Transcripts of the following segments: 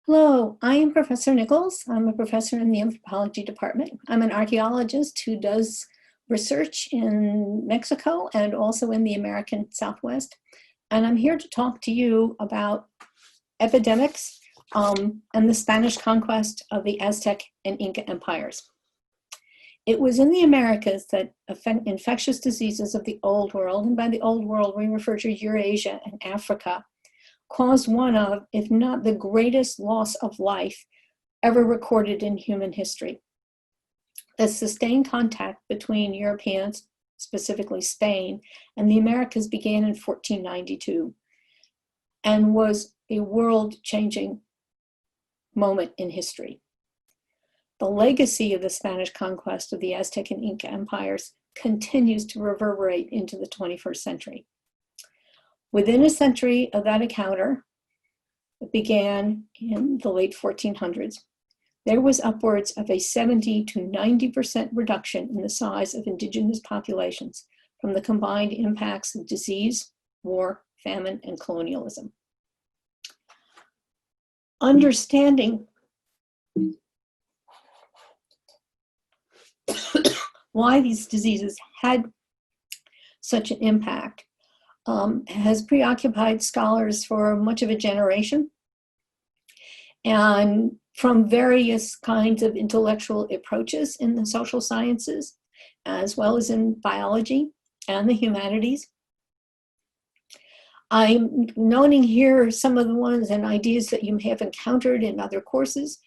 Hello, I am Professor Nichols. I'm a professor in the anthropology department. I'm an archaeologist who does research in Mexico and also in the American Southwest. And I'm here to talk to you about epidemics and the Spanish conquest of the Aztec and Inca empires. It was in the Americas that infectious diseases of the Old World, and by the Old World we refer to Eurasia and Africa, caused one of, if not the greatest loss of life ever recorded in human history. The sustained contact between Europeans, specifically Spain, and the Americas began in 1492 and was a world-changing moment in history. The legacy of the Spanish conquest of the Aztec and Inca empires continues to reverberate into the 21st century. Within a century of that encounter, it began in the late 1400s, there was upwards of a 70 to 90% reduction in the size of indigenous populations from the combined impacts of disease, war, famine, and colonialism. Understanding why these diseases had such an impact has preoccupied scholars for much of a generation. And from various kinds of intellectual approaches in the social sciences, as well as in biology and the humanities. I'm noting here some of the ones and ideas that you may have encountered in other courses.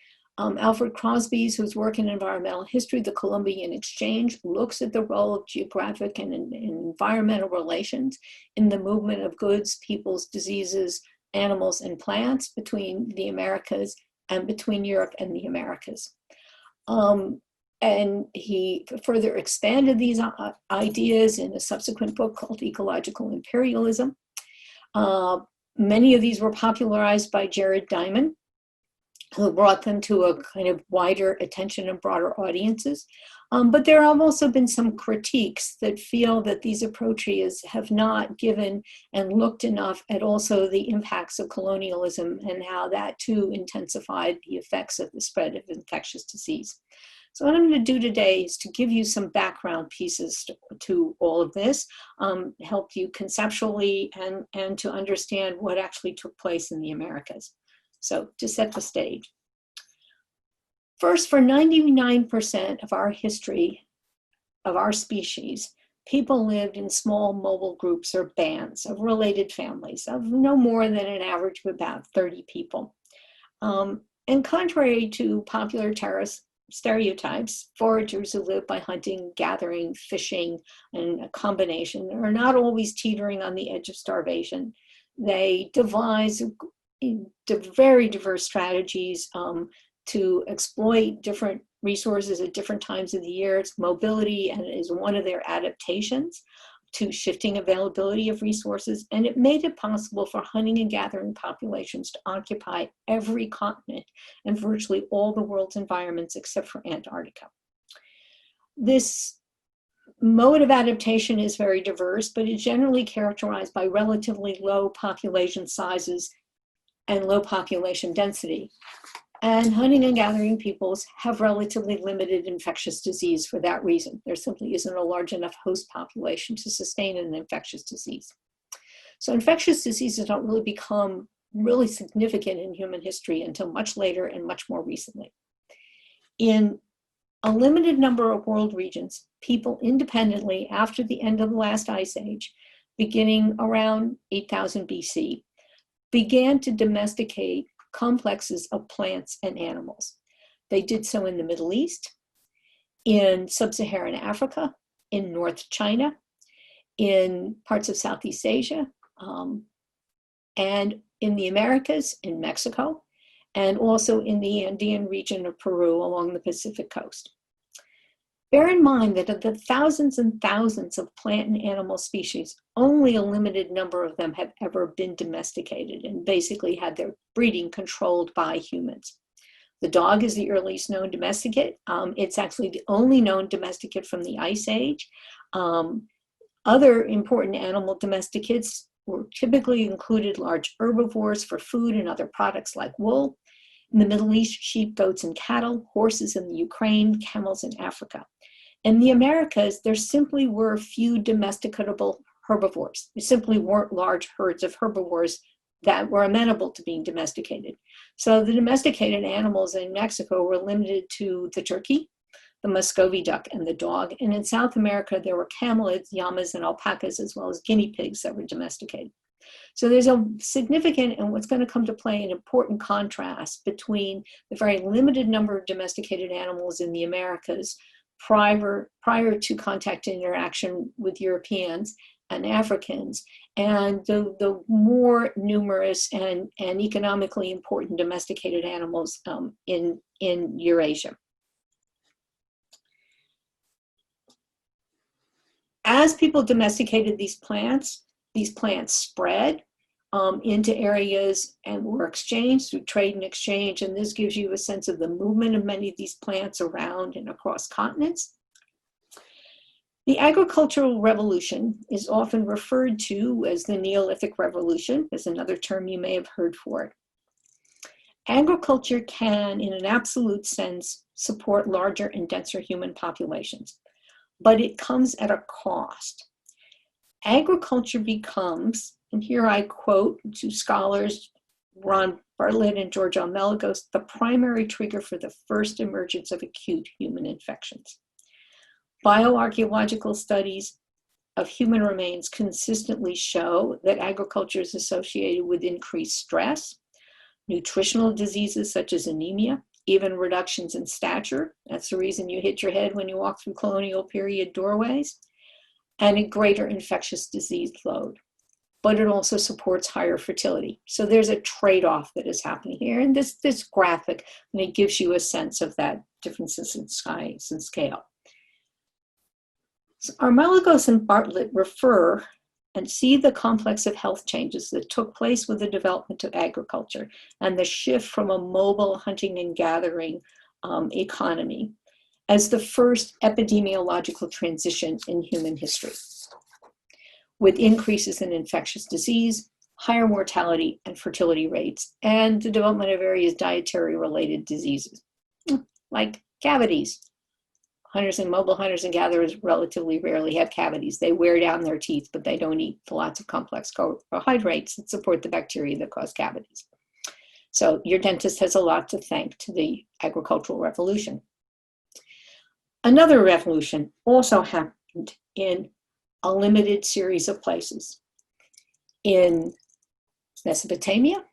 Alfred Crosby's, whose work in environmental history, the Columbian Exchange, looks at the role of geographic and environmental relations in the movement of goods, peoples, diseases, animals, and plants between the Americas and between Europe and the Americas. And he further expanded these ideas in a subsequent book called Ecological Imperialism. Many of these were popularized by Jared Diamond, who brought them to a kind of wider attention and broader audiences. But there have also been some critiques that feel that these approaches have not given and looked enough at also the impacts of colonialism and how that too intensified the effects of the spread of infectious disease. So what I'm going to do today is to give you some background pieces to all of this, help you conceptually and to understand what actually took place in the Americas. So to set the stage. First, for 99% of our history, of our species, people lived in small mobile groups or bands of related families of no more than an average of about 30 people. And contrary to popular stereotypes, foragers who live by hunting, gathering, fishing, and a combination are not always teetering on the edge of starvation. They devise very diverse strategies to exploit different resources at different times of the year. It's mobility and is one of their adaptations to shifting availability of resources. And it made it possible for hunting and gathering populations to occupy every continent and virtually all the world's environments except for Antarctica. This mode of adaptation is very diverse, but is generally characterized by relatively low population sizes and low population density. And hunting and gathering peoples have relatively limited infectious disease for that reason. There simply isn't a large enough host population to sustain an infectious disease. So infectious diseases don't really become really significant in human history until much later and much more recently. In a limited number of world regions, people independently after the end of the last ice age, beginning around 8000 BC, began to domesticate complexes of plants and animals. They did so in the Middle East, in sub-Saharan Africa, in North China, in parts of Southeast Asia, and in the Americas, in Mexico, and also in the Andean region of Peru along the Pacific coast. Bear in mind that of the thousands and thousands of plant and animal species, only a limited number of them have ever been domesticated and basically had their breeding controlled by humans. The dog is the earliest known domesticate. It's actually the only known domesticate from the Ice Age. Other important animal domesticates were typically included large herbivores for food and other products like wool, In the Middle East, sheep, goats, and cattle, horses in the Ukraine, camels in Africa. In the Americas, there simply were few domesticable herbivores. There simply weren't large herds of herbivores that were amenable to being domesticated. So the domesticated animals in Mexico were limited to the turkey, the Muscovy duck, and the dog. And in South America, there were camelids, llamas, and alpacas, as well as guinea pigs that were domesticated. So there's a significant, and what's going to come to play, an important contrast between the very limited number of domesticated animals in the Americas prior to contact and interaction with Europeans and Africans, and the more numerous and economically important domesticated animals in Eurasia. As people domesticated these plants spread into areas and were exchanged through trade and exchange, and this gives you a sense of the movement of many of these plants around and across continents. The agricultural revolution is often referred to as the Neolithic Revolution, is another term you may have heard for it. Agriculture can, in an absolute sense, support larger and denser human populations, but it comes at a cost. Agriculture becomes, and here I quote two scholars, Ron Bartlett and George L. Melagos, the primary trigger for the first emergence of acute human infections. Bioarchaeological studies of human remains consistently show that agriculture is associated with increased stress, nutritional diseases such as anemia, even reductions in stature. That's the reason you hit your head when you walk through colonial period doorways, and a greater infectious disease load. But it also supports higher fertility. So there's a trade-off that is happening here. And this graphic, and it gives you a sense of that differences in size and scale. So Melagos and Bartlett refer and see the complex of health changes that took place with the development of agriculture and the shift from a mobile hunting and gathering economy as the first epidemiological transition in human history, with increases in infectious disease, higher mortality and fertility rates, and the development of various dietary-related diseases, like cavities. Mobile hunters and gatherers relatively rarely have cavities. They wear down their teeth, but they don't eat lots of complex carbohydrates that support the bacteria that cause cavities. So your dentist has a lot to thank to the agricultural revolution. Another revolution also happened in a limited series of places. In Mesopotamia,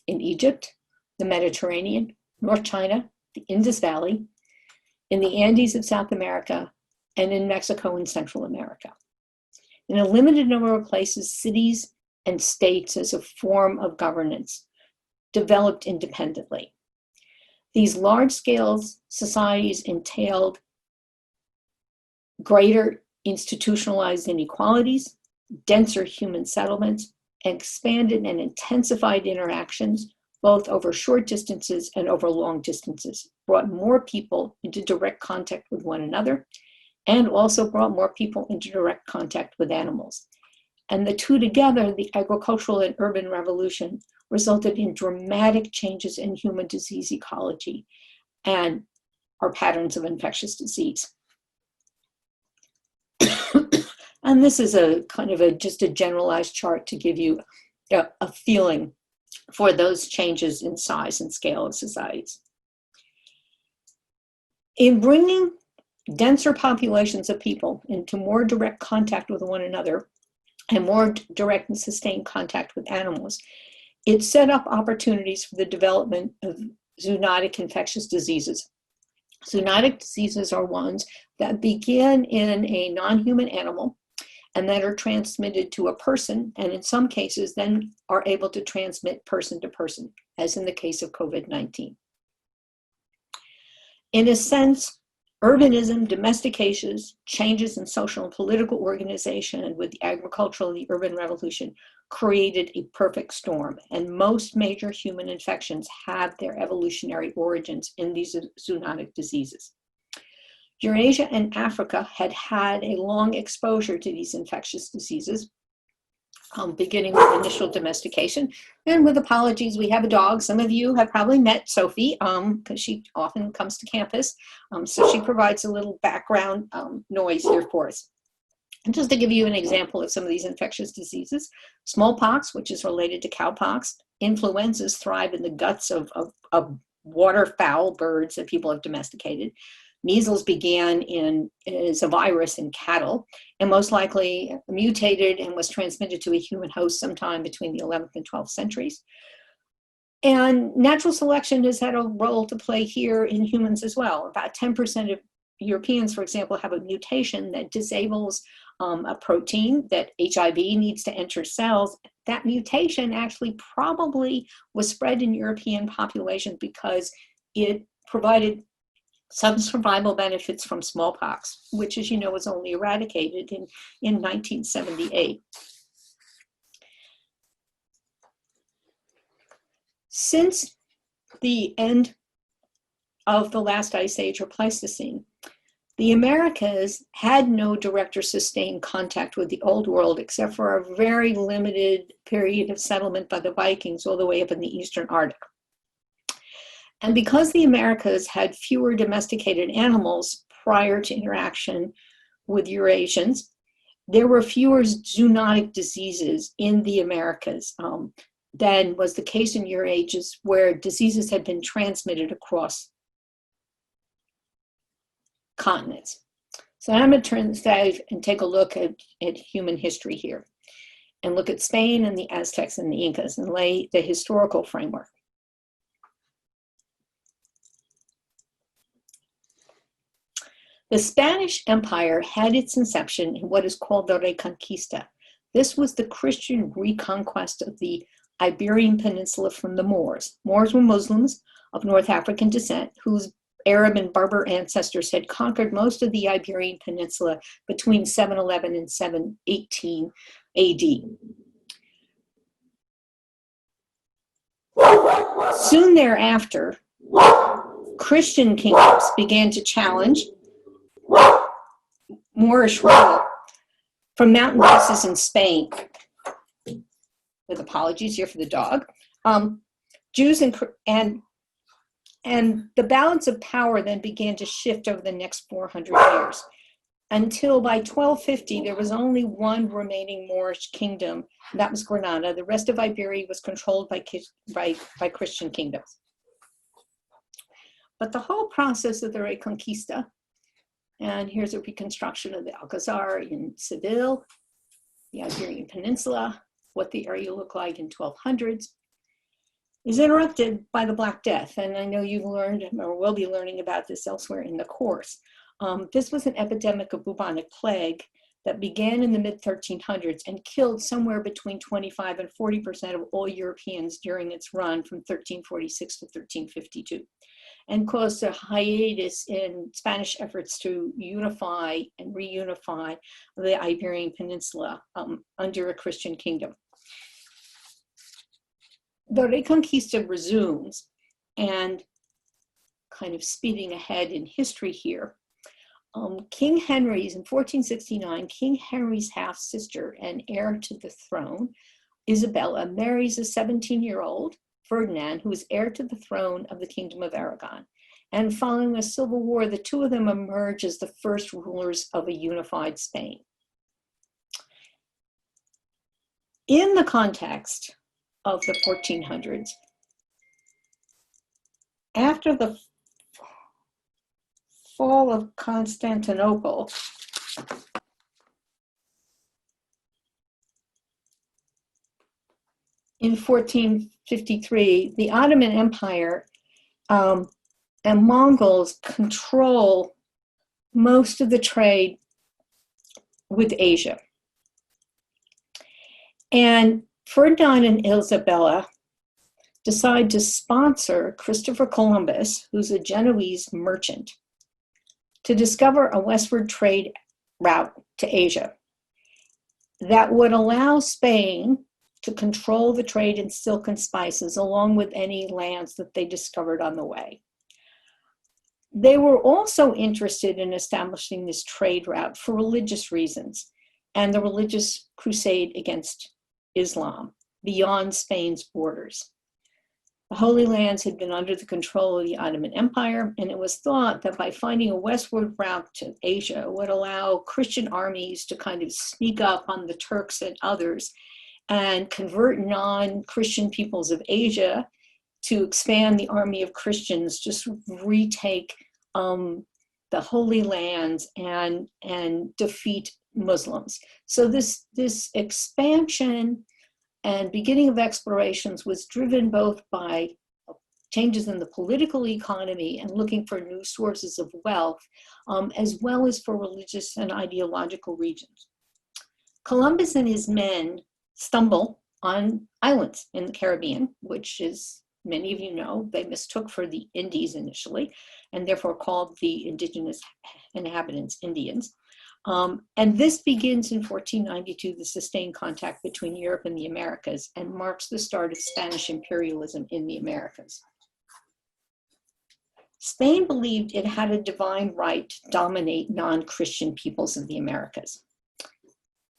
in Egypt, the Mediterranean, North China, the Indus Valley, in the Andes of South America, and in Mexico and Central America. In a limited number of places, cities and states as a form of governance developed independently. These large-scale societies entailed greater institutionalized inequalities, denser human settlements, and expanded and intensified interactions, both over short distances and over long distances, brought more people into direct contact with one another, and also brought more people into direct contact with animals. And the two together, the agricultural and urban revolution, resulted in dramatic changes in human disease ecology and our patterns of infectious disease. And this is a kind of just a generalized chart to give you a feeling for those changes in size and scale of societies. In bringing denser populations of people into more direct contact with one another and more direct and sustained contact with animals, it set up opportunities for the development of zoonotic infectious diseases. Zoonotic diseases are ones that begin in a non-human animal and that are transmitted to a person, and in some cases then are able to transmit person to person, as in the case of COVID-19. In a sense, urbanism, domestication, changes in social and political organization, and with the agricultural and the urban revolution created a perfect storm, and most major human infections have their evolutionary origins in these zoonotic diseases. Eurasia and Africa had had a long exposure to these infectious diseases, beginning with initial domestication. And with apologies, we have a dog. Some of you have probably met Sophie because she often comes to campus. So she provides a little background noise here for us. And just to give you an example of some of these infectious diseases, smallpox, which is related to cowpox, influenzas thrive in the guts of waterfowl birds that people have domesticated. Measles began as a virus in cattle and most likely mutated and was transmitted to a human host sometime between the 11th and 12th centuries. And natural selection has had a role to play here in humans as well. About 10% of Europeans, for example, have a mutation that disables a protein that HIV needs to enter cells. That mutation actually probably was spread in European populations because it provided some survival benefits from smallpox, which, as you know, was only eradicated in 1978. Since the end of the last ice age or Pleistocene, the Americas had no direct or sustained contact with the Old World except for a very limited period of settlement by the Vikings all the way up in the Eastern Arctic. And because the Americas had fewer domesticated animals prior to interaction with Eurasians, there were fewer zoonotic diseases in the Americas than was the case in Eurages, where diseases had been transmitted across continents. So I'm going to turn this aside and take a look at human history here and look at Spain and the Aztecs and the Incas and lay the historical framework. The Spanish Empire had its inception in what is called the Reconquista. This was the Christian reconquest of the Iberian Peninsula from the Moors. Moors were Muslims of North African descent whose Arab and Berber ancestors had conquered most of the Iberian Peninsula between 711 and 718 AD. Soon thereafter, Christian kingdoms began to challenge Moorish rule from mountain bases in Spain. With apologies here for the dog. Jews and the balance of power then began to shift over the next 400 years. Until by 1250, there was only one remaining Moorish kingdom, and that was Granada. The rest of Iberia was controlled by Christian kingdoms. But the whole process of the Reconquista, and here's a reconstruction of the Alcazar in Seville, the Iberian Peninsula, what the area looked like in 1200s, is interrupted by the Black Death. And I know you've learned or will be learning about this elsewhere in the course. This was an epidemic of bubonic plague that began in the mid-1300s and killed somewhere between 25 and 40% of all Europeans during its run from 1346 to 1352, and caused a hiatus in Spanish efforts to unify and reunify the Iberian Peninsula under a Christian kingdom. The Reconquista resumes, and kind of speeding ahead in history here, King Henry's, in 1469, King Henry's half-sister and heir to the throne, Isabella, marries a 17-year-old, Ferdinand, who is heir to the throne of the Kingdom of Aragon. And following a civil war, the two of them emerge as the first rulers of a unified Spain. In the context of the 1400s, after the fall of Constantinople, in 1453, the Ottoman Empire and Mongols control most of the trade with Asia. And Ferdinand and Isabella decide to sponsor Christopher Columbus, who's a Genoese merchant, to discover a westward trade route to Asia that would allow Spain to control the trade in silk and spices along with any lands that they discovered on the way. They were also interested in establishing this trade route for religious reasons and the religious crusade against Islam beyond Spain's borders. The Holy Lands had been under the control of the Ottoman Empire, and it was thought that by finding a westward route to Asia would allow Christian armies to kind of sneak up on the Turks and others and convert non-Christian peoples of Asia to expand the army of Christians, just retake the Holy Lands and defeat Muslims. So this expansion and beginning of explorations was driven both by changes in the political economy and looking for new sources of wealth, as well as for religious and ideological regions. Columbus and his men stumble on islands in the Caribbean, which is, many of you know, they mistook for the Indies initially, and therefore called the indigenous inhabitants Indians. And this begins in 1492, the sustained contact between Europe and the Americas, and marks the start of Spanish imperialism in the Americas. Spain believed it had a divine right to dominate non-Christian peoples of the Americas.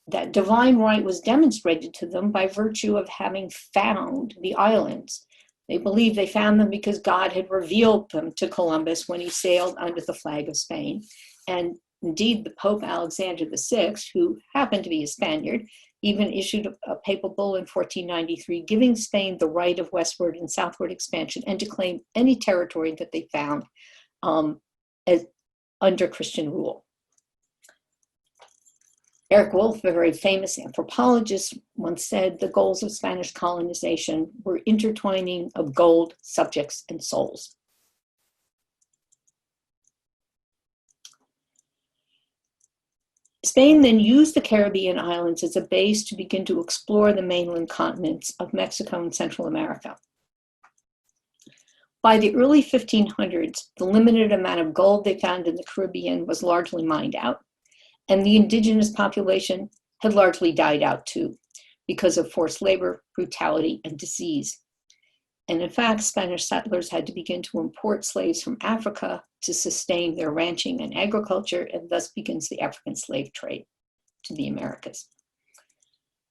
That divine right was demonstrated to them by virtue of having found the islands. They believed they found them because God had revealed them to Columbus when he sailed under the flag of Spain. And indeed, the Pope Alexander VI, who happened to be a Spaniard, even issued a papal bull in 1493, giving Spain the right of westward and southward expansion and to claim any territory that they found as under Christian rule. Eric Wolf, a very famous anthropologist, once said the goals of Spanish colonization were intertwining of gold, subjects, and souls. Spain then used the Caribbean islands as a base to begin to explore the mainland continents of Mexico and Central America. By the early 1500s, the limited amount of gold they found in the Caribbean was largely mined out, and the indigenous population had largely died out too, because of forced labor, brutality, and disease. And in fact, Spanish settlers had to begin to import slaves from Africa to sustain their ranching and agriculture, and thus begins the African slave trade to the Americas.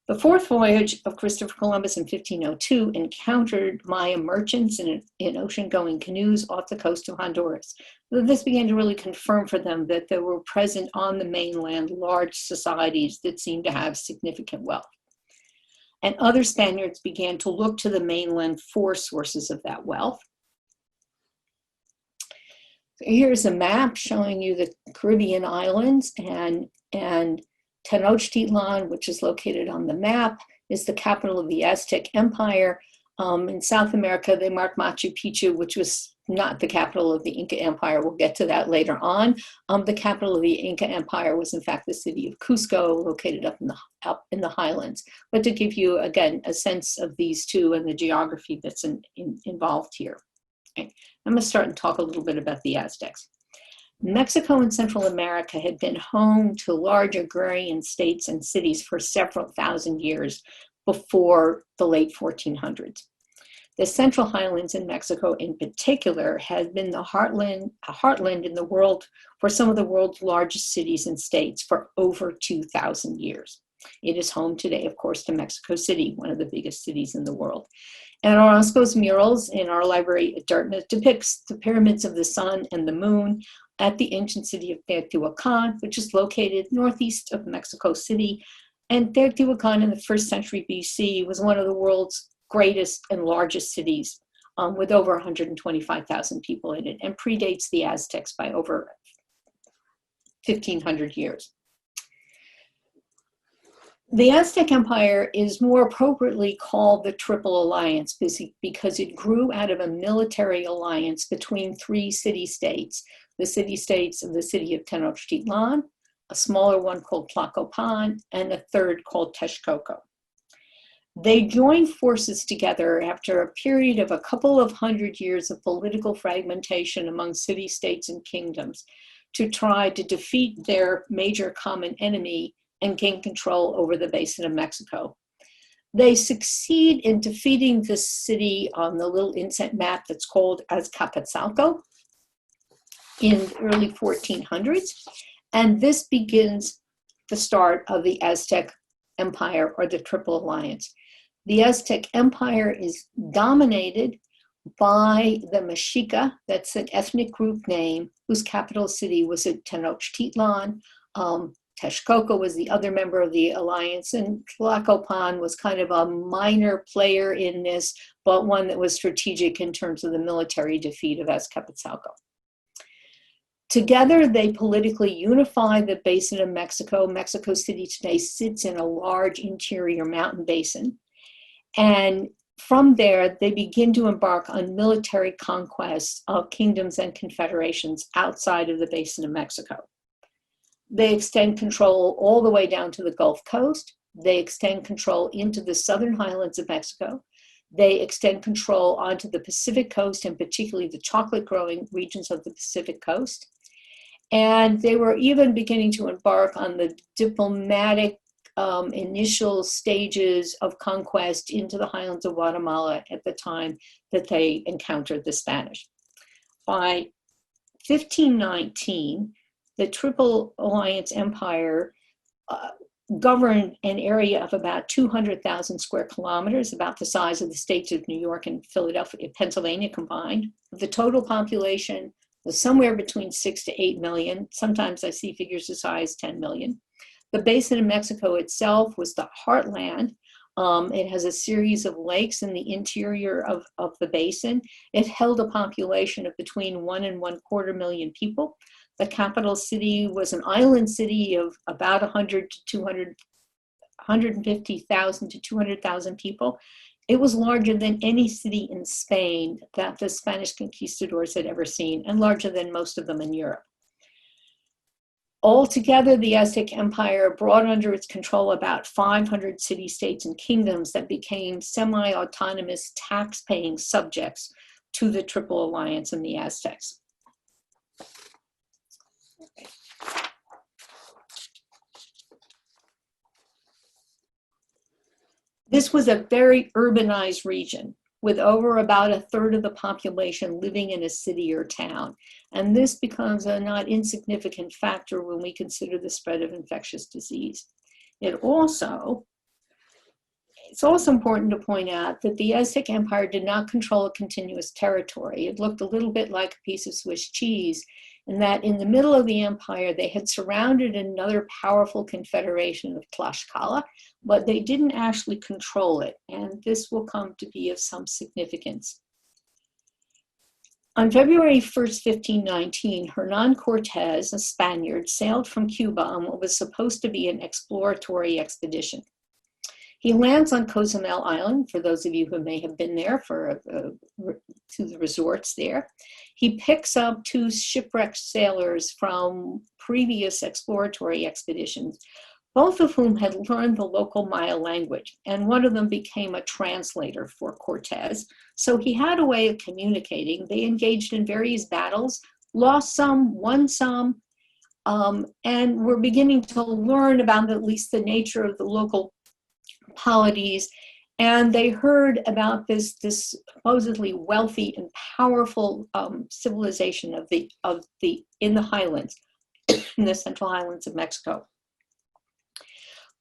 The fourth voyage of Christopher Columbus in 1502 encountered Maya merchants in ocean-going canoes off the coast of Honduras. This began to really confirm for them that there were present on the mainland large societies that seemed to have significant wealth. And other Spaniards began to look to the mainland for sources of that wealth. Here's a map showing you the Caribbean islands, and Tenochtitlan, which is located on the map, is the capital of the Aztec Empire. In South America, they mark Machu Picchu, which was not the capital of the Inca Empire. We'll get to that later on. The capital of the Inca Empire was, in fact, the city of Cusco, located up in the highlands. But to give you, again, a sense of these two and the geography that's involved here. Okay. I'm going to start and talk a little bit about the Aztecs. Mexico and Central America had been home to large agrarian states and cities for several thousand years before the late 1400s. The Central Highlands in Mexico in particular had been a heartland in the world for some of the world's largest cities and states for over 2,000 years. It is home today, of course, to Mexico City, one of the biggest cities in the world. And Orozco's murals in our library at Dartmouth depicts the pyramids of the sun and the moon at the ancient city of Teotihuacan, which is located northeast of Mexico City. And Teotihuacan in the 1st century BC was one of the world's greatest and largest cities, with over 125,000 people in it, and predates the Aztecs by over 1,500 years. The Aztec Empire is more appropriately called the Triple Alliance because it grew out of a military alliance between 3 city-states, the city-states of the city of Tenochtitlan, a smaller one called Tlacopan, and a third called Texcoco. They joined forces together after a period of a couple of hundred years of political fragmentation among city-states and kingdoms to try to defeat their major common enemy and gain control over the basin of Mexico. They succeed in defeating the city on the little inset map that's called Azcapotzalco in the early 1400s, and this begins the start of the Aztec Empire, or the Triple Alliance. The Aztec Empire is dominated by the Mexica, that's an ethnic group name, whose capital city was at Tenochtitlan. Texcoco was the other member of the alliance, and Tlacopan was kind of a minor player in this, but one that was strategic in terms of the military defeat of Azcapotzalco. Together, they politically unify the basin of Mexico. Mexico City today sits in a large interior mountain basin. And from there, they begin to embark on military conquests of kingdoms and confederations outside of the basin of Mexico. They extend control all the way down to the Gulf Coast. They extend control into the southern highlands of Mexico. They extend control onto the Pacific coast, and particularly the chocolate growing regions of the Pacific coast. And they were even beginning to embark on the diplomatic initial stages of conquest into the highlands of Guatemala at the time that they encountered the Spanish. By 1519, the Triple Alliance Empire governed an area of about 200,000 square kilometers, about the size of the states of New York and Philadelphia, Pennsylvania combined. The total population was somewhere between 6 to 8 million. Sometimes I see figures as high as 10 million. The basin of Mexico itself was the heartland. It has a series of lakes in the interior of the basin. It held a population of between 1 and 1/4 million people. The capital city was an island city of about 150,000 to 200,000 people. It was larger than any city in Spain that the Spanish conquistadors had ever seen, and larger than most of them in Europe. Altogether, the Aztec Empire brought under its control about 500 city-states and kingdoms that became semi-autonomous tax-paying subjects to the Triple Alliance and the Aztecs. This was a very urbanized region, with over about 1/3 of the population living in a city or town. And this becomes a not insignificant factor when we consider the spread of infectious disease. It's also important to point out that the Aztec Empire did not control a continuous territory. It looked a little bit like a piece of Swiss cheese, in that in the middle of the empire, they had surrounded another powerful confederation of Tlaxcala, but they didn't actually control it, and this will come to be of some significance. On February 1st, 1519, Hernan Cortes, a Spaniard, sailed from Cuba on what was supposed to be an exploratory expedition. He lands on Cozumel Island, for those of you who may have been there to the resorts there. He picks up 2 shipwrecked sailors from previous exploratory expeditions, both of whom had learned the local Maya language, and one of them became a translator for Cortes. So he had a way of communicating. They engaged in various battles, lost some, won some, and were beginning to learn about at least the nature of the local polities. And they heard about this supposedly wealthy and powerful civilization in the highlands, in the central highlands of Mexico.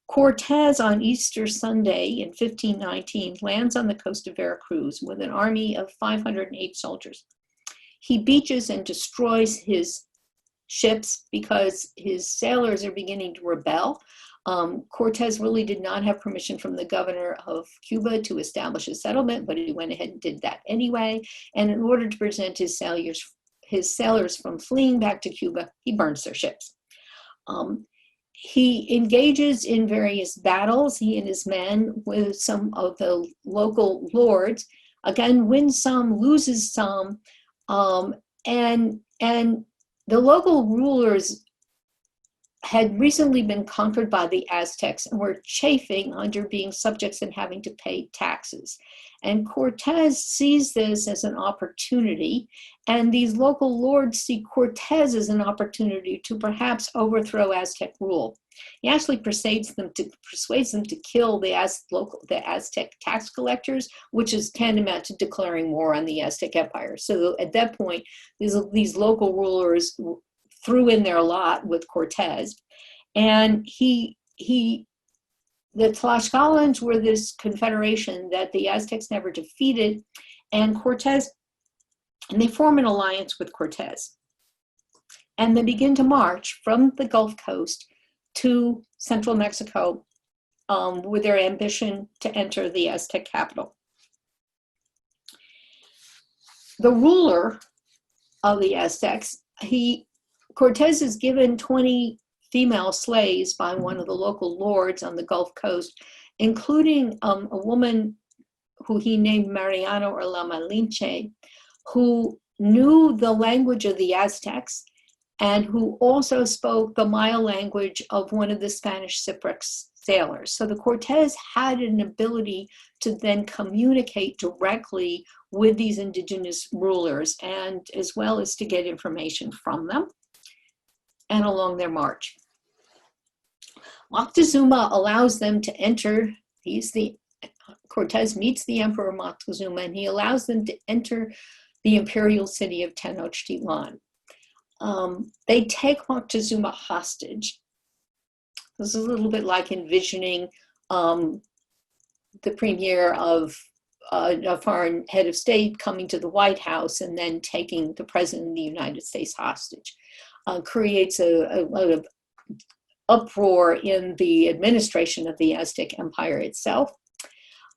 Cortes on Easter Sunday in 1519 lands on the coast of Veracruz with an army of 508 soldiers. He beaches and destroys his ships because his sailors are beginning to rebel. Cortes really did not have permission from the governor of Cuba to establish a settlement, but he went ahead and did that anyway. And in order to prevent his sailors from fleeing back to Cuba, he burns their ships. He engages in various battles, he and his men, with some of the local lords. Again, wins some, loses some, and the local rulers had recently been conquered by the Aztecs and were chafing under being subjects and having to pay taxes. And Cortes sees this as an opportunity, and these local lords see Cortes as an opportunity to perhaps overthrow Aztec rule. He actually persuades them to kill the Aztec tax collectors, which is tantamount to declaring war on the Aztec Empire. So at that point, these local rulers threw in their lot with Cortes, and he the Tlaxcalans were this confederation that the Aztecs never defeated, and they form an alliance with Cortez. And they begin to march from the Gulf Coast to central Mexico with their ambition to enter the Aztec capital. The ruler of the Aztecs, Cortez is given 20 female slaves by one of the local lords on the Gulf Coast, including a woman who he named Mariano or La Malinche, who knew the language of the Aztecs and who also spoke the Maya language of one of the Spanish shipwrecks sailors. So the Cortez had an ability to then communicate directly with these indigenous rulers, and as well as to get information from them and along their march. Moctezuma allows them to enter. Cortez meets the Emperor Moctezuma, and he allows them to enter the imperial city of Tenochtitlan. They take Moctezuma hostage. This is a little bit like envisioning the premier of a foreign head of state coming to the White House and then taking the president of the United States hostage. Creates a lot of uproar in the administration of the Aztec Empire itself.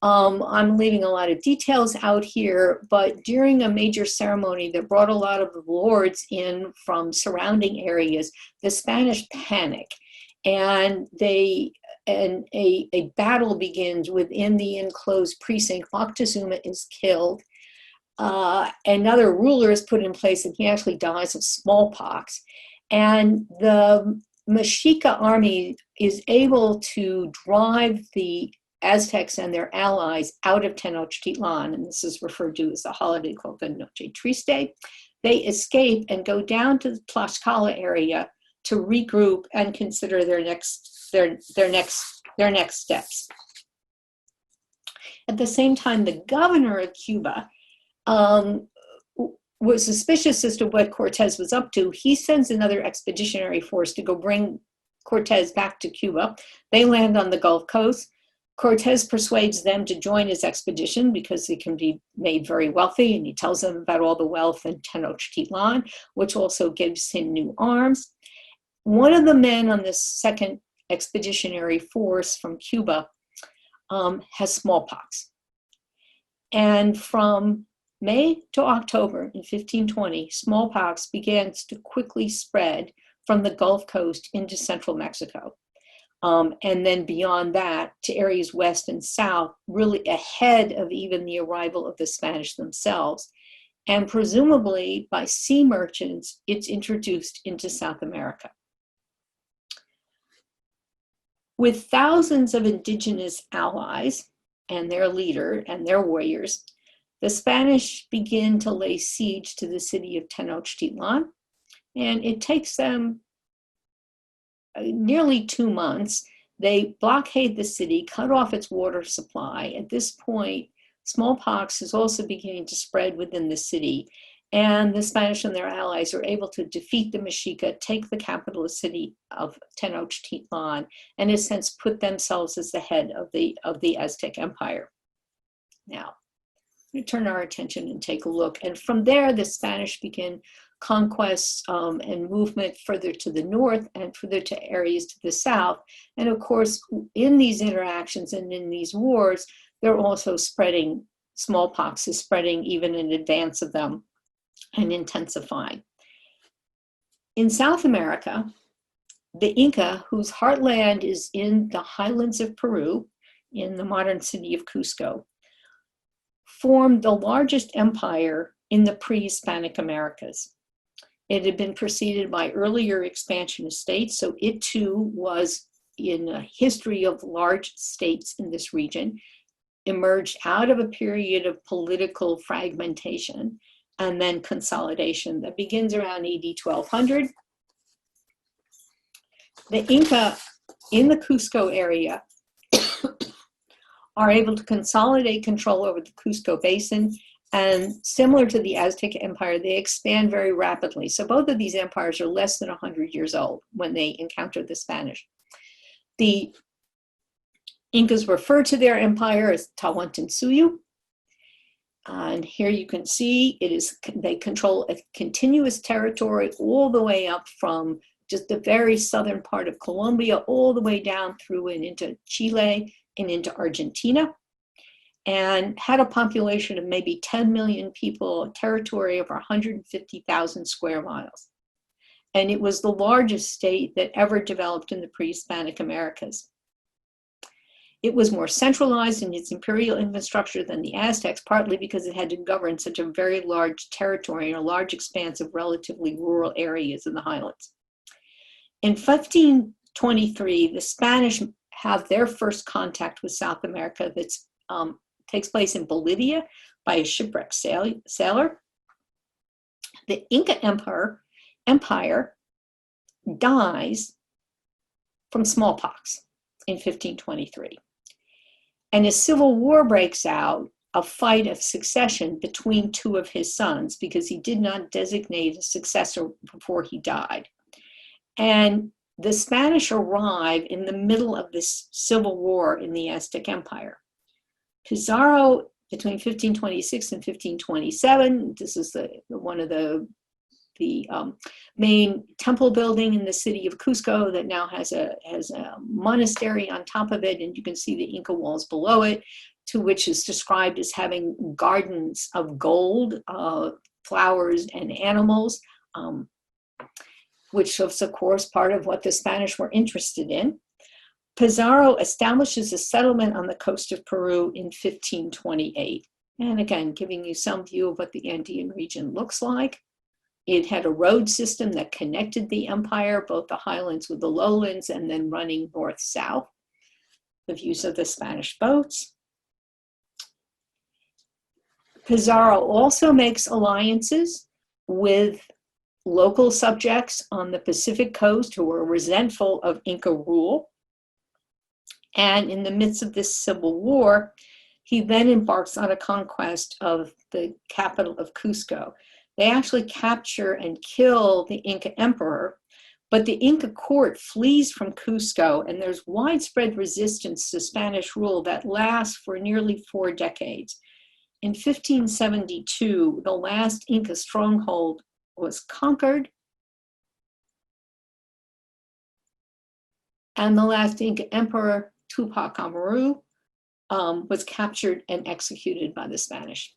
I'm leaving a lot of details out here, but during a major ceremony that brought a lot of lords in from surrounding areas, the Spanish panic, and a battle begins within the enclosed precinct. Moctezuma is killed. Another ruler is put in place, and he actually dies of smallpox. And the Mexica army is able to drive the Aztecs and their allies out of Tenochtitlan, and this is referred to as a holiday called the Noche Triste. They escape and go down to the Tlaxcala area to regroup and consider their next steps. At the same time, the governor of Cuba was suspicious as to what Cortez was up to. He sends another expeditionary force to go bring Cortez back to Cuba. They land on the Gulf Coast. Cortez persuades them to join his expedition because he can be made very wealthy, and he tells them about all the wealth in Tenochtitlan, which also gives him new arms. One of the men on this second expeditionary force from Cuba has smallpox. And from May to October in 1520, smallpox begins to quickly spread from the Gulf Coast into central Mexico. And then beyond that to areas west and south, really ahead of even the arrival of the Spanish themselves. And presumably by sea merchants, it's introduced into South America. With thousands of indigenous allies and their leader and their warriors, the Spanish begin to lay siege to the city of Tenochtitlan, and it takes them nearly 2 months. They blockade the city, cut off its water supply. At this point, smallpox is also beginning to spread within the city, and the Spanish and their allies are able to defeat the Mexica, take the capital city of Tenochtitlan, and in a sense put themselves as the head of the Aztec Empire. Now, we turn our attention and take a look, and from there the Spanish begin conquests and movement further to the north and further to areas to the south. And of course, in these interactions and in these wars, they're also spreading, smallpox is spreading even in advance of them and intensifying. In South America, the Inca, whose heartland is in the highlands of Peru, in the modern city of Cusco, formed the largest empire in the pre-Hispanic Americas. It had been preceded by earlier expansionist states, so it too was in a history of large states in this region, emerged out of a period of political fragmentation and then consolidation that begins around AD 1200. The Inca in the Cusco area are able to consolidate control over the Cusco Basin, and similar to the Aztec Empire, they expand very rapidly. So both of these empires are less than 100 years old when they encounter the Spanish. The Incas refer to their empire as Tawantinsuyu. And here you can see they control a continuous territory all the way up from just the very southern part of Colombia, all the way down through and into Chile and into Argentina, and had a population of maybe 10 million people, a territory of 150,000 square miles. And it was the largest state that ever developed in the pre-Hispanic Americas. It was more centralized in its imperial infrastructure than the Aztecs, partly because it had to govern such a very large territory and a large expanse of relatively rural areas in the highlands. In 1523, the Spanish have their first contact with South America that takes place in Bolivia by a shipwrecked sailor. The Inca Empire dies from smallpox in 1523. And a civil war breaks out, a fight of succession between two of his sons because he did not designate a successor before he died. And the Spanish arrive in the middle of this civil war in the Aztec Empire. Pizarro, between 1526 and 1527, this is one of the main temple building in the city of Cusco that now has a monastery on top of it, and you can see the Inca walls below it, to which is described as having gardens of gold, flowers, and animals, which was, of course, part of what the Spanish were interested in. Pizarro establishes a settlement on the coast of Peru in 1528. And again, giving you some view of what the Andean region looks like. It had a road system that connected the empire, both the highlands with the lowlands, and then running north-south. The views of the Spanish boats. Pizarro also makes alliances with local subjects on the Pacific coast who were resentful of Inca rule. And in the midst of this civil war, he then embarks on a conquest of the capital of Cusco. They actually capture and kill the Inca emperor, but the Inca court flees from Cusco, and there's widespread resistance to Spanish rule that lasts for nearly 4 decades. In 1572, the last Inca stronghold was conquered, and the last Inca emperor, Tupac Amaru, was captured and executed by the Spanish.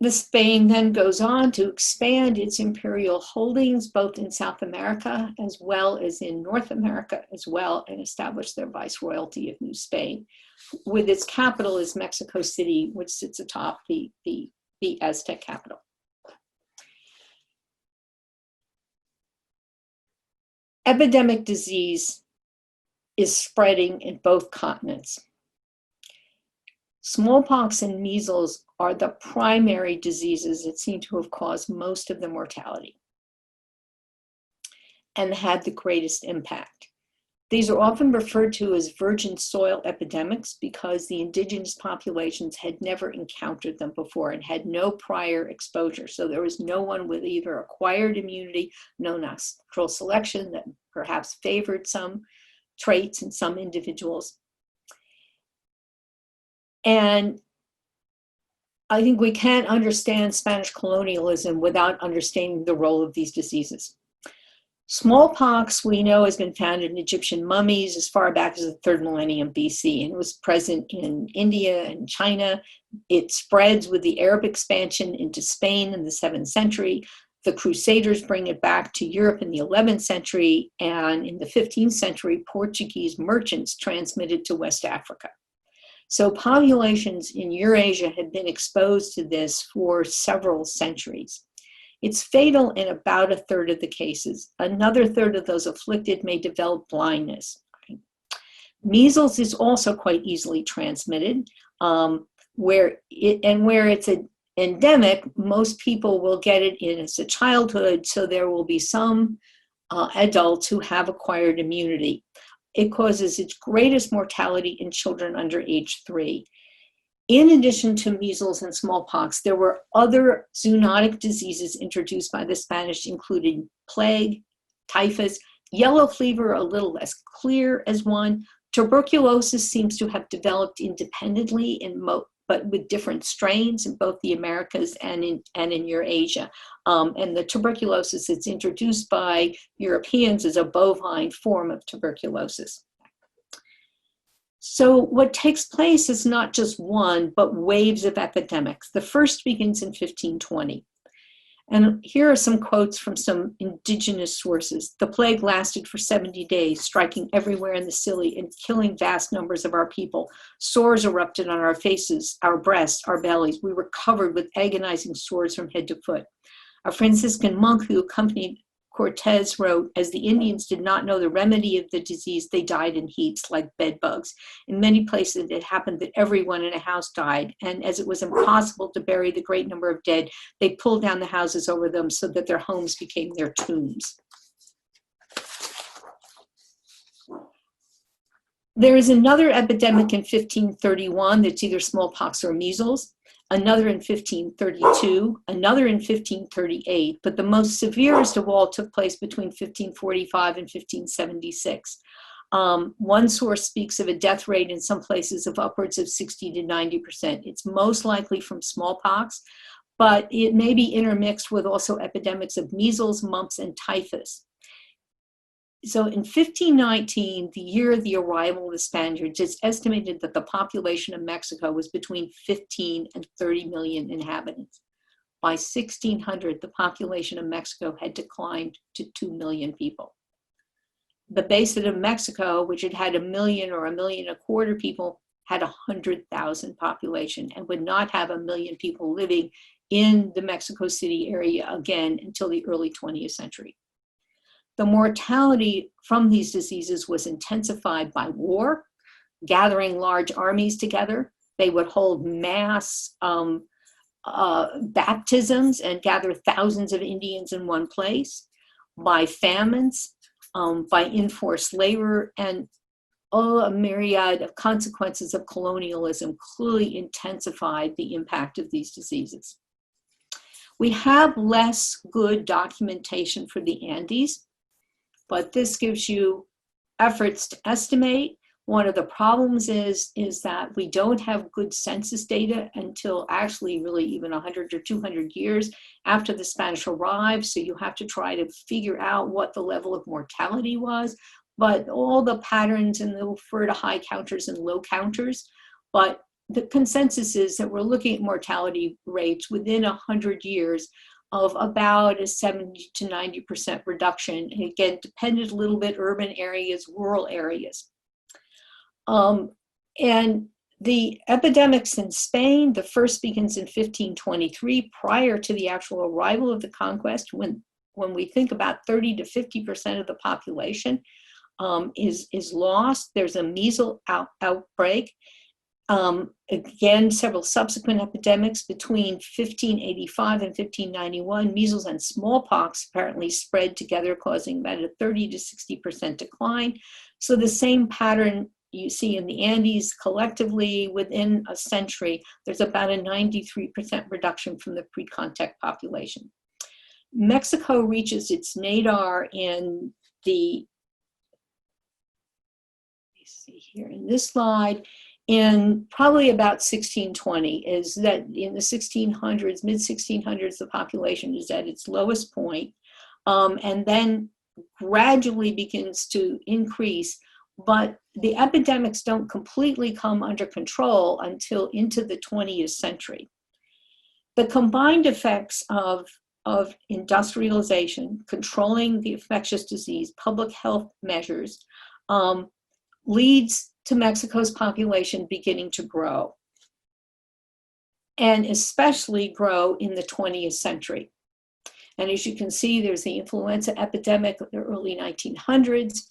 The Spain then goes on to expand its imperial holdings both in South America as well as in North America as well, and establish their viceroyalty of New Spain, with its capital is Mexico City, which sits atop the Aztec capital. Epidemic disease is spreading in both continents. Smallpox and measles are the primary diseases that seem to have caused most of the mortality and had the greatest impact. These are often referred to as virgin soil epidemics because the indigenous populations had never encountered them before and had no prior exposure. So there was no one with either acquired immunity, no natural selection that perhaps favored some traits in some individuals. And I think we can't understand Spanish colonialism without understanding the role of these diseases. Smallpox, we know, has been found in Egyptian mummies as far back as the 3rd millennium BC, and it was present in India and China. It spreads with the Arab expansion into Spain in the 7th century. The Crusaders bring it back to Europe in the 11th century, and in the 15th century, Portuguese merchants transmitted to West Africa. So populations in Eurasia had been exposed to this for several centuries. It's fatal in about 1/3 of the cases. Another 1/3 of those afflicted may develop blindness. Measles is also quite easily transmitted, where it's an endemic, most people will get it in as a childhood, so there will be some adults who have acquired immunity. It causes its greatest mortality in children under age 3. In addition to measles and smallpox, there were other zoonotic diseases introduced by the Spanish, including plague, typhus, Yellow fever, a little less clear as one. Tuberculosis seems to have developed independently but with different strains in both the Americas and in Eurasia. And the tuberculosis that's introduced by Europeans is a bovine form of tuberculosis. So what takes place is not just one, but waves of epidemics. The first begins in 1520. And here are some quotes from some indigenous sources. The plague lasted for 70 days, striking everywhere in the city and killing vast numbers of our people. Sores erupted on our faces, our breasts, our bellies. We were covered with agonizing sores from head to foot. A Franciscan monk who accompanied Cortez wrote, as the Indians did not know the remedy of the disease, they died in heaps like bed bugs. In many places, it happened that everyone in a house died, and as it was impossible to bury the great number of dead, they pulled down the houses over them so that their homes became their tombs. There is another epidemic in 1531 that's either smallpox or measles. Another in 1532, another in 1538, but the most severest of all took place between 1545 and 1576. One source speaks of a death rate in some places of upwards of 60 to 90%. It's most likely from smallpox, but it may be intermixed with also epidemics of measles, mumps, and typhus. So in 1519, the year of the arrival of the Spaniards, it's estimated that the population of Mexico was between 15 and 30 million inhabitants. By 1600, the population of Mexico had declined to 2 million people. The basin of Mexico, which had had 1 million or 1.25 million people, had 100,000 population and would not have 1 million people living in the Mexico City area again until the early 20th century. The mortality from these diseases was intensified by war, gathering large armies together. They would hold mass baptisms and gather thousands of Indians in one place, by famines, by enforced labor, and a myriad of consequences of colonialism clearly intensified the impact of these diseases. We have less good documentation for the Andes, but this gives you efforts to estimate. One of the problems is that we don't have good census data until actually really even 100 or 200 years after the Spanish arrived. So you have to try to figure out what the level of mortality was. But all the patterns, and they'll refer to high counters and low counters. But the consensus is that we're looking at mortality rates within 100 years of about a 70 to 90% reduction. And again, dependent a little bit urban areas, rural areas. And the epidemics in Spain, the first begins in 1523, prior to the actual arrival of the conquest, when we think about 30 to 50% of the population is lost. There's a measles outbreak. Again, several subsequent epidemics between 1585 and 1591. Measles and smallpox apparently spread together, causing about a 30 to 60% decline. So the same pattern you see in the Andes collectively within a century, there's about a 93% reduction from the pre-contact population. Mexico reaches its nadir in the, let me see here in this slide, in probably about 1620, is that in the 1600s, mid-1600s, the population is at its lowest point, and then gradually begins to increase, but the epidemics don't completely come under control until into the 20th century. The combined effects of industrialization, controlling the infectious disease, public health measures, leads to Mexico's population beginning to grow, and especially grow in the 20th century. And as you can see, there's the influenza epidemic of the early 1900s.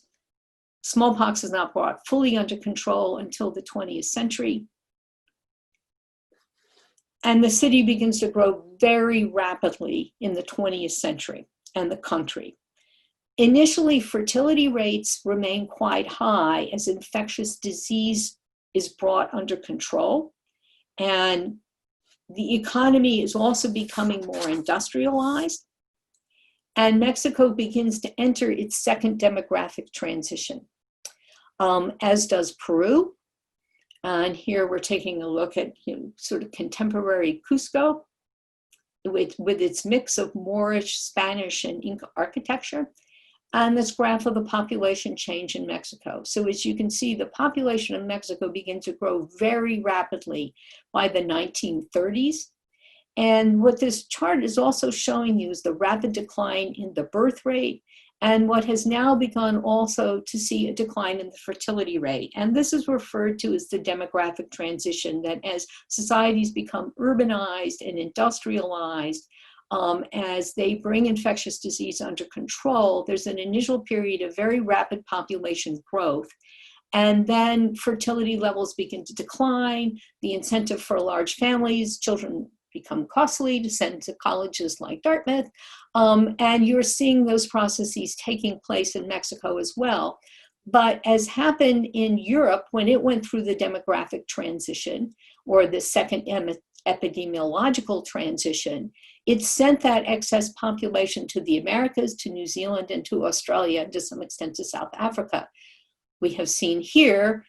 Smallpox is not brought fully under control until the 20th century. And the city begins to grow very rapidly in the 20th century, and the country. Initially, fertility rates remain quite high as infectious disease is brought under control. And the economy is also becoming more industrialized. And Mexico begins to enter its second demographic transition, as does Peru. And here we're taking a look at sort of contemporary Cusco with its mix of Moorish, Spanish, and Inca architecture. And this graph of the population change in Mexico. So as you can see, the population of Mexico began to grow very rapidly by the 1930s. And what this chart is also showing you is the rapid decline in the birth rate, and what has now begun also to see a decline in the fertility rate. And this is referred to as the demographic transition, that as societies become urbanized and industrialized, as they bring infectious disease under control, there's an initial period of very rapid population growth. And then fertility levels begin to decline. The incentive for large families, children become costly to send to colleges like Dartmouth. And you're seeing those processes taking place in Mexico as well. But as happened in Europe, when it went through the demographic transition, or the second epidemiological transition, it sent that excess population to the Americas, to New Zealand, and to Australia, and to some extent to South Africa. We have seen here,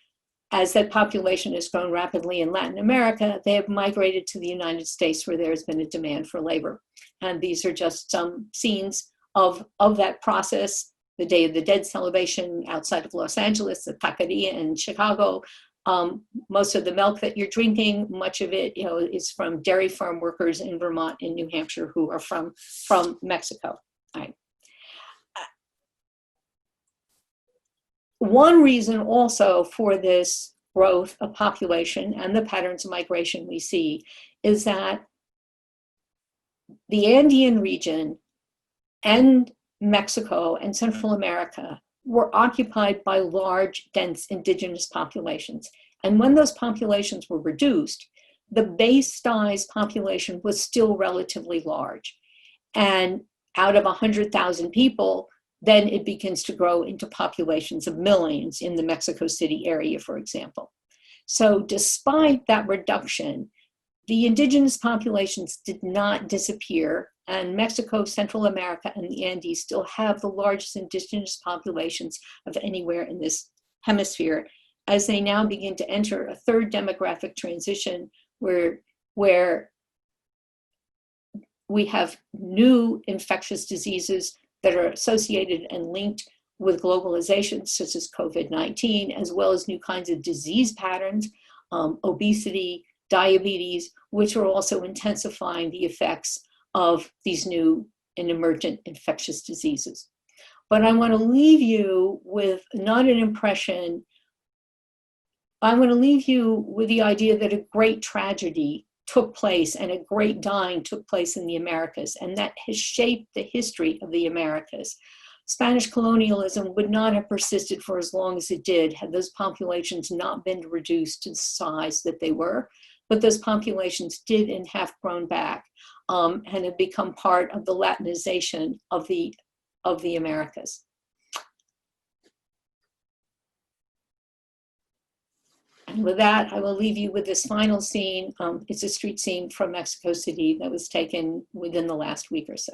as that population has grown rapidly in Latin America, they have migrated to the United States, where there has been a demand for labor. And these are just some scenes of that process. The Day of the Dead celebration outside of Los Angeles, the taqueria in Chicago. Most of the milk that you're drinking, much of it is from dairy farm workers in Vermont and New Hampshire who are from Mexico. Right. One reason also for this growth of population and the patterns of migration we see is that the Andean region and Mexico and Central America were occupied by large, dense indigenous populations. And when those populations were reduced, the base size population was still relatively large. And out of 100,000 people, then it begins to grow into populations of millions in the Mexico City area, for example. So despite that reduction, the indigenous populations did not disappear, and Mexico, Central America, and the Andes still have the largest indigenous populations of anywhere in this hemisphere, as they now begin to enter a third demographic transition where we have new infectious diseases that are associated and linked with globalization, such as COVID-19, as well as new kinds of disease patterns, obesity, diabetes, which are also intensifying the effects of these new and emergent infectious diseases. But I want to leave you with not an impression, I want to leave you with the idea that a great tragedy took place and a great dying took place in the Americas, and that has shaped the history of the Americas. Spanish colonialism would not have persisted for as long as it did had those populations not been reduced to the size that they were, but those populations did and have grown back and have become part of the Latinization of the Americas. And with that, I will leave you with this final scene. It's a street scene from Mexico City that was taken within the last week or so.